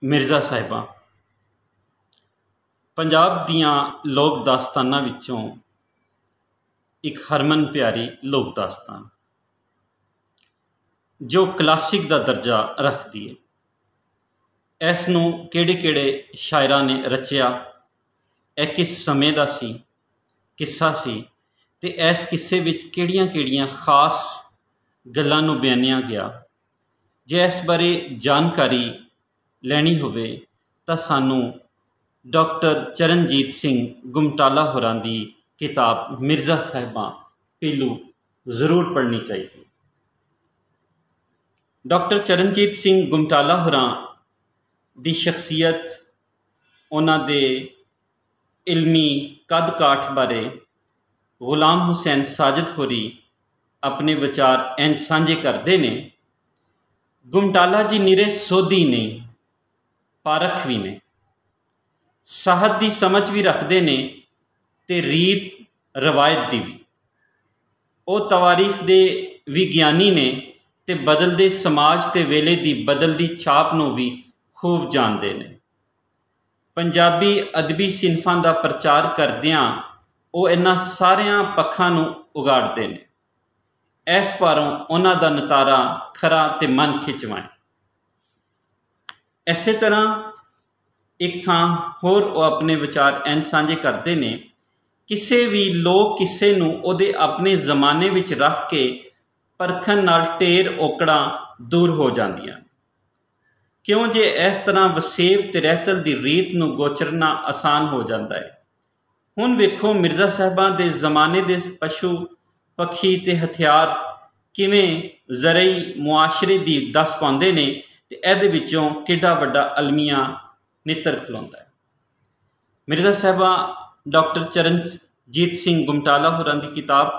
मिर्ज़ा साहिबा पंजाब दियां लोक दास्तानां विचों एक हरमन प्यारी लोक दास्तान जो क्लासिक का दर्जा रखती है। इस नूं किहड़े शायरां ने रचिया, यह किस समय का किस्सा सी ते इस किस्से विच किहड़ियां खास गल्लां नूं बयानिया गया। जे इस बारे जानकारी लैनी होवे तां सानू डॉक्टर चरणजीत सिंह गुमटाला होरां दी किताब मिर्ज़ा साहिबा पीलू जरूर पढ़नी चाहिए। डॉक्टर चरणजीत सिंह गुमटाला होरां दी शख्सियत, उन्हां दे इलमी कद काठ बारे गुलाम हुसैन साजिद होरी अपने विचार इंज सांझे करते ने। गुमटाला जी निरे सोधी नहीं, पारख भी ने, साहत की समझ भी रखते ने ते रीत रवायत की भी। वो तवारीख दे विज्ञानी ने ते बदलते समाज ते वेले की बदलती छाप नूं भी खूब जानते ने। पंजाबी अदबी सिनफां का प्रचार करदियां वो इन्हां सारियां पक्षां नूं उगाड़ते ने। इस पारों उन्हां दा नतारा खरा ते मन खिंचवाए। इस तरह एक थां होर वो अपने विचार इंज सांझे करते ने, किसी भी लोक किस्से नूं उहदे अपने जमाने विच रख के परखण नाल ढेर औकड़ां दूर हो जांदियां। क्यों जे इस तरह वसेब ते रहतल की रीत नूं गोचरना आसान हो जाता है। हुण वेखो मिर्ज़ा साहिबां दे जमाने दे पशु पक्षी ते हथियार किवें ज़रई मुआशरे की दस पाउंदे ने ते इहदे विचों किड्डा वड्डा अलमिया नितर खलोंदा है। मिर्ज़ा साहिबा डॉक्टर चरणजीत सिंह गुमटाला होरां दी किताब,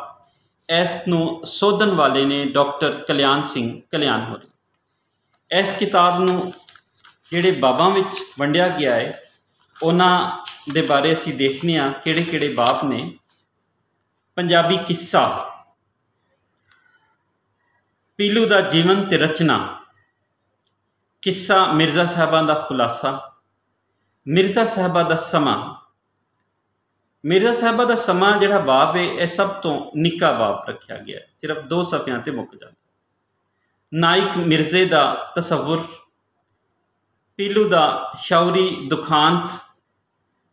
इस नूं सोधन वाले ने डॉक्टर कल्याण सिंह कल्याण होरी। इस किताब नूं जिहड़े बाबां विच वंडिया गया है उन्हां दे बारे असीं देखने आ किहड़े बाब ने। पंजाबी किस्सा, पीलू दा जीवन ते रचना, किस्सा मिर्ज़ा साहिबां दा खुलासा, मिर्ज़ा साहिबा दा समा। मिर्ज़ा साहिबा दा समा जिहड़ा बाब है यह सब तो निक्का बाब रखा गया है, सिर्फ 2 सफ़ियां ते मुक जाता। नाइक मिर्ज़े दा तसव्वुर, पीलू दा शौरी दुखांत,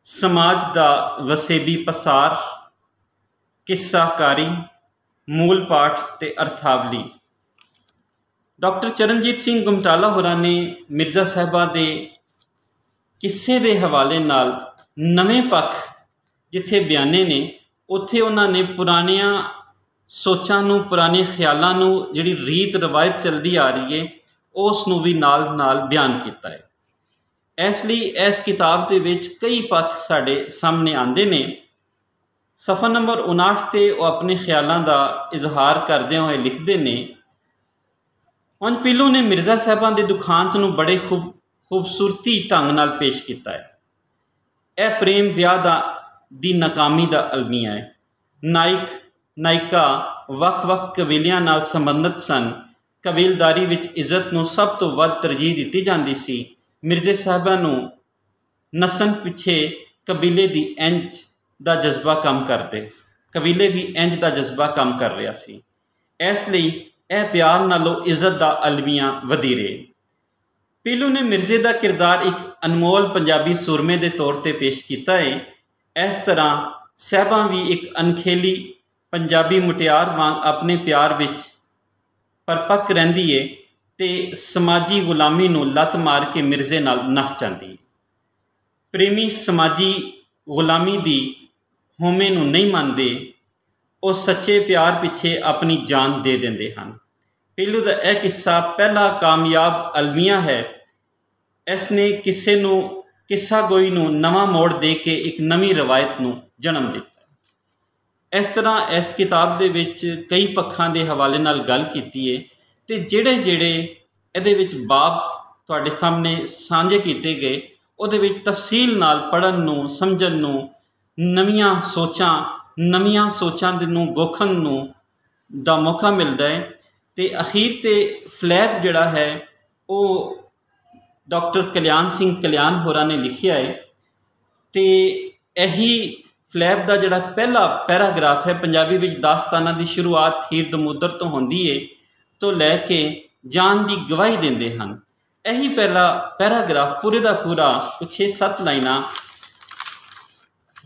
समाज दा वसेबी पसार, किस्साकारी, मूल पाठ ते अर्थावली। डॉक्टर चरणजीत सिंह गुमटाला होरां ने मिर्ज़ा साहिबा दे किस्से दे हवाले नाल नवें पक्ष जिथे बयाने ने उत्थे उन्होंने पुरानियां सोचां नूं, पुराने ख्यालां नूं, जिहड़ी रीत रवायत चलती आ रही है उस नूं भी नाल नाल बयान किया है। इसलिए इस किताब के विच कई पक्ष साढ़े सामने आते हैं। सफ़ा नंबर 59 ते वो अपने ख्यालों का इजहार करदे हुए लिखते हैं, उन पीलू ने मिर्ज़ा साहिबां दे दुखांत नूं बड़े खूबसूरती ढंग नाल पेश किया है। यह प्रेम विआह दी नाकामी का अलमिया है। नाइक नायिका वक् वक् कबीलियां नाल संबंधित सन। कबीलदारी विच इज्जत नूं सब तो वध तरजीह दी जाती सी। मिर्ज़ा साहिबां नूं नसन पिछे कबीले दी इंज दा जज्बा काम करते, कबीले भी इंज दा जज्बा काम कर रहा सी। इसलिए यह प्यार नालों इज्जत दा अलमिया वधी रहे। पीलू ने मिर्ज़े दा किरदार एक अनमोल पंजाबी सुरमे के तौर पर पेश किया है। इस तरह साहिबा भी एक अनखेली पंजाबी मुटियार वांग अपने प्यार विच परपक रहिंदी है ते समाजी गुलामी नूं लत मार के मिर्ज़े नाल नस जाती है। प्रेमी समाजी गुलामी दी होमे नूं नहीं मानते, वो सच्चे प्यार पिछे अपनी जान दे देंदे हन। पीलू का यह किस्सा पहला कामयाब अलमिया है। इसने किस्सा गोई नूं नवा मोड़ दे के एक नवी रवायत नूं जन्म दिता। इस तरह इस किताब दे विच कई पक्षां दे हवाले नाल गल कीती है ते जिहड़े इहदे विच बाब तुहाडे सामने सांझे कीते गए उहदे विच तफसील नाल पढ़न नूं, समझण नूं, नवीं सोचां दे नूं गोखण नूं दा मौका मिलता है। तो अखीर ते फ्लैग जिहड़ा है वो डॉक्टर कल्याण सिंह कल्याण होरां ने लिखिया है। तो यही फ्लैप का जोड़ा पहला पैराग्राफ है, पंजाबी विच दास्ताना की शुरुआत हीर दमूदर तो होंदी है तो लैके जान की गवाही देंदे हन। यही पहला पैराग्राफ पूरे का पूरा 6-7 लाइनां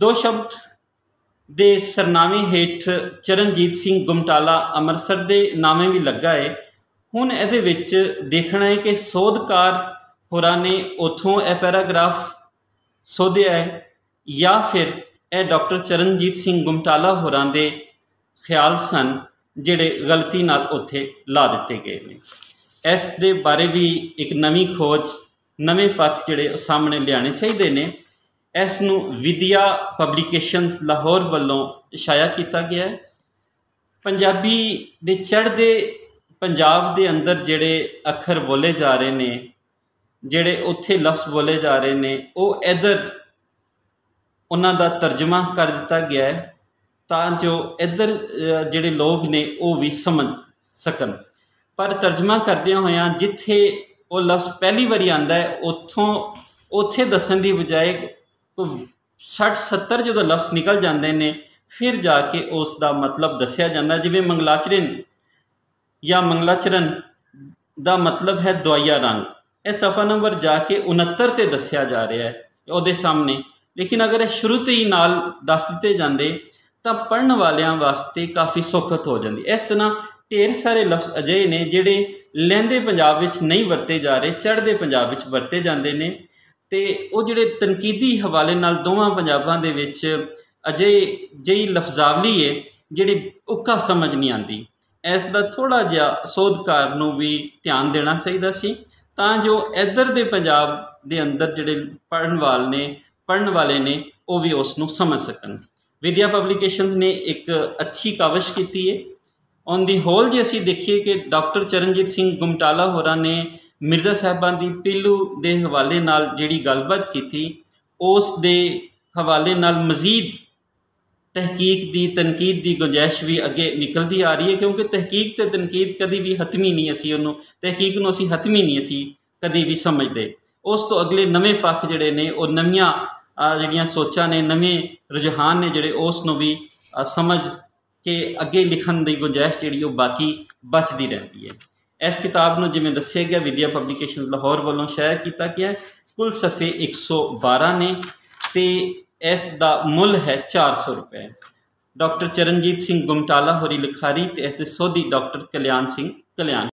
दो शब्द दे सरनामे हेठ चरणजीत सिंह गुमटाला अमृतसर के नामे भी लगा है। हुण इहदे विच देखना है कि सोधकार होरां ने उथों यह पैराग्राफ सोधिया है या फिर यह डॉक्टर चरणजीत सिंह गुमटाला होरां दे ख्याल सन जिहड़े गलती नाल उत्थे ला दिते गए ने। इस दे बारे भी एक नवीं खोज नवे पक्ष जिहड़े सामने लियाने चाहिए ने। इस नूं विद्या पब्लिकेशनस लाहौर वालों छाया किया गया है। पंजाबी दे चढ़दे पंजाब दे अंदर जिहड़े अखर बोले जा रहे ने, जिहड़े उत्थे लफ्ज़ बोले जा रहे ने, वो इधर उन्हां दा तर्जमा कर दिता गया है तां जो इधर जिहड़े लोग ने वो भी समझ सकन। पर तर्जमा करदियां होयां जिथे वो लफ्ज़ पहली बारी आंदा है उत्थों उत्थे दसन की बजाय 60-70 जो लफ्ज़ निकल जाते हैं फिर जाके उसका मतलब दसिया जाता। जिवें मंगलाचरण या मंगलाचरण का मतलब है दवाइया रंग, यह सफ़ा नंबर जाके 69 ते दसिया जा रहा है वो सामने। लेकिन अगर यह शुरू तो ही नाल दस दिते जाते तो पढ़न वालियां वास्ते काफ़ी सौखत हो जाती। इस तरह ढेर सारे लफ्ज़ अजिहे ने जिहड़े लਹਿੰਦੇ पंजाब विच नहीं वरते जा रहे, चढ़दे पंजाब विच वरते जाते हैं। तो वो जिहड़े तनकीदी हवाले नाल दोवां पंजाबां दे विच अजिही जही लफ्ज़ावली है जिहड़ी उक्का समझ नहीं आती। इसका थोड़ा जिहा सोधकार नूं भी ध्यान देना चाहिए सी तां जो इधर दे पंजाब दे अंदर जिहड़े पढ़न वाले ने वो भी उसनूं समझ सकन। विद्या पब्लिकेशनस ने एक अच्छी काविश की है। ऑन दी होल जे असीं देखिए कि डॉक्टर चरणजीत सिंह गुमटाला होरां ने मिर्ज़ा साहिबां दी पीलू दे हवाले नाल जिहड़ी गलबात की उस दे हवाले नाल मज़ीद तहकीक दी तनकीद की गुंजाइश भी अगे निकलती आ रही है, क्योंकि तहकीक तो तनकीद कभी भी हतमी नहीं, असी उन्हों तहकीक नूं असी हतमी नहीं असी कभी भी समझते। उस तो अगले नवे पक्ष जिहड़े ने वो नवीआं जिहड़ियां सोचां ने, नवे रुझान ने जिहड़े उस नूं भी समझ के अगे लिखण की गुंजाइश जिहड़ी वो बाकी बचती रहती है। इस किताब नूं जिवें दस्सिया गया विद्या पब्लिकेशन लाहौर वालों शाया किया गया। कुल सफ़े 112 ने ते इसका मुल है 400 रुपए। डॉक्टर चरणजीत सिंह गुमटाला होरी लिखारी ते इसके सोधी डॉक्टर कल्याण सिंह कल्याण।